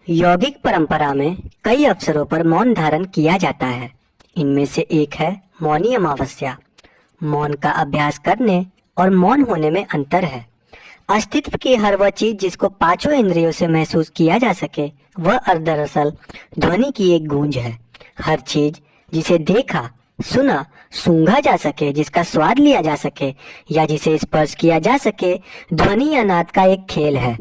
यौगिक परंपरा में कई अवसरों पर मौन धारण किया जाता है। इनमें से एक है मौनी अमावस्या। मौन का अभ्यास करने और मौन होने में अंतर है। अस्तित्व की हर वह चीज जिसको पांचों इंद्रियों से महसूस किया जा सके वह दरअसल ध्वनि की एक गूंज है। हर चीज जिसे देखा, सुना, सूंघा जा सके, जिसका स्वाद लिया जा सके या जिसे स्पर्श किया जा सके, ध्वनि या नाद का एक खेल है।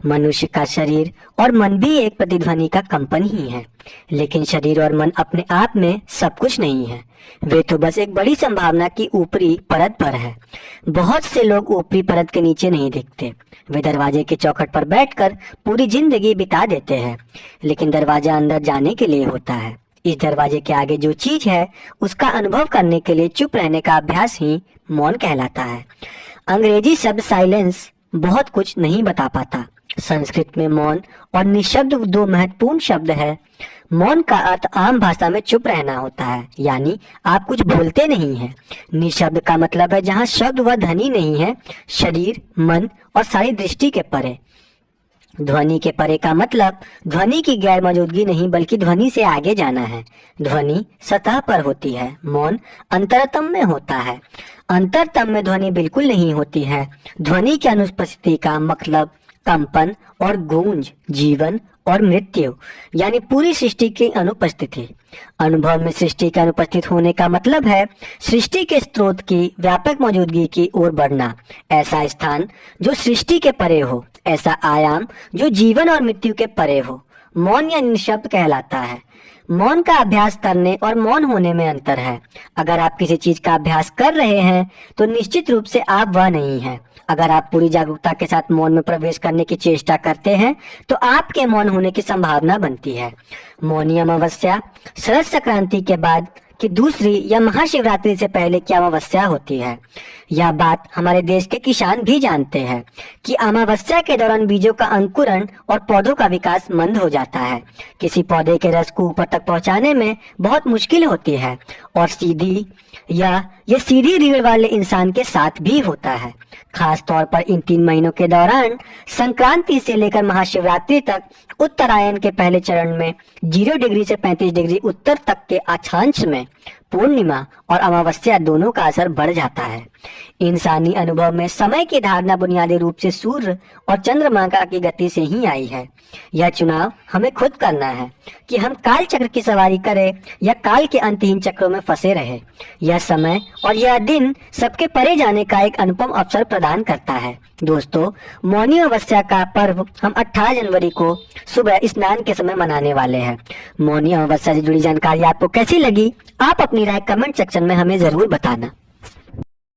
मनुष्य का शरीर और मन भी एक प्रतिध्वनि का कंपन ही है, लेकिन शरीर और मन अपने आप में सब कुछ नहीं है। वे तो बस एक बड़ी संभावना की ऊपरी परत पर है। बहुत से लोग ऊपरी परत के नीचे नहीं दिखते। वे दरवाजे के चौखट पर बैठकर पूरी जिंदगी बिता देते हैं, लेकिन दरवाजा अंदर जाने के लिए होता है। इस दरवाजे के आगे जो चीज है उसका अनुभव करने के लिए चुप रहने का अभ्यास ही मौन कहलाता है। अंग्रेजी शब्द साइलेंस बहुत कुछ नहीं बता पाता। संस्कृत में मौन और निशब्द दो महत्वपूर्ण शब्द है। मौन का अर्थ आम भाषा में चुप रहना होता है, यानी आप कुछ बोलते नहीं हैं। निशब्द का मतलब है जहाँ शब्द व ध्वनि नहीं है, शरीर, मन और सारी दृष्टि के परे। ध्वनि के परे का मतलब ध्वनि की गैर मौजूदगी नहीं, बल्कि ध्वनि से आगे जाना है। ध्वनि सतह पर होती है, मौन अंतरतम में होता है। अंतरतम में ध्वनि बिल्कुल नहीं होती है। ध्वनि की अनुपस्थिति का मतलब कंपन और गूंज, जीवन और मृत्यु, यानी पूरी सृष्टि की अनुपस्थिति। अनुभव में सृष्टि के अनुपस्थित होने का मतलब है सृष्टि के स्रोत की व्यापक मौजूदगी की ओर बढ़ना। ऐसा स्थान जो सृष्टि के परे हो, ऐसा आयाम जो जीवन और मृत्यु के परे हो, मौन या निशब्द कहलाता है। मौन का अभ्यास करने और मौन होने में अंतर है। अगर आप किसी चीज का अभ्यास कर रहे हैं तो निश्चित रूप से आप वह नहीं हैं। अगर आप पूरी जागरूकता के साथ मौन में प्रवेश करने की चेष्टा करते हैं तो आपके मौन होने की संभावना बनती है। मौनी अमावस्या शरद संक्रांति के बाद की दूसरी या महाशिवरात्रि से पहले की अमावस्या होती है। यह बात हमारे देश के किसान भी जानते हैं कि अमावस्या के दौरान बीजों का अंकुरण और पौधों का विकास मंद हो जाता है। किसी पौधे के रस को ऊपर तक पहुंचाने में बहुत मुश्किल होती है और ये सीधी रीढ़ वाले इंसान के साथ भी होता है। खास तौर पर इन 3 महीनों के दौरान संक्रांति से लेकर महाशिवरात्रि तक उत्तरायण के पहले चरण में 0 डिग्री से 35 डिग्री उत्तर तक के अक्षांश में पूर्णिमा और अमावस्या दोनों का असर बढ़ जाता है। इंसानी अनुभव में समय की धारणा बुनियादी रूप से सूर्य और चंद्रमा की गति से ही आई है। यह चुनाव हमें खुद करना है कि हम काल चक्र की सवारी करें या काल के अंतहीन चक्रों में फंसे रहे। यह समय और यह दिन सबके परे जाने का एक अनुपम अवसर प्रदान करता है। दोस्तों, मौनी अमावस्या का पर्व हम 18 जनवरी को सुबह स्नान के समय मनाने वाले हैं। मौनी अमावस्या से जुड़ी जानकारी आपको कैसी लगी? आप अपनी राय कमेंट सेक्शन में हमें जरूर बताना।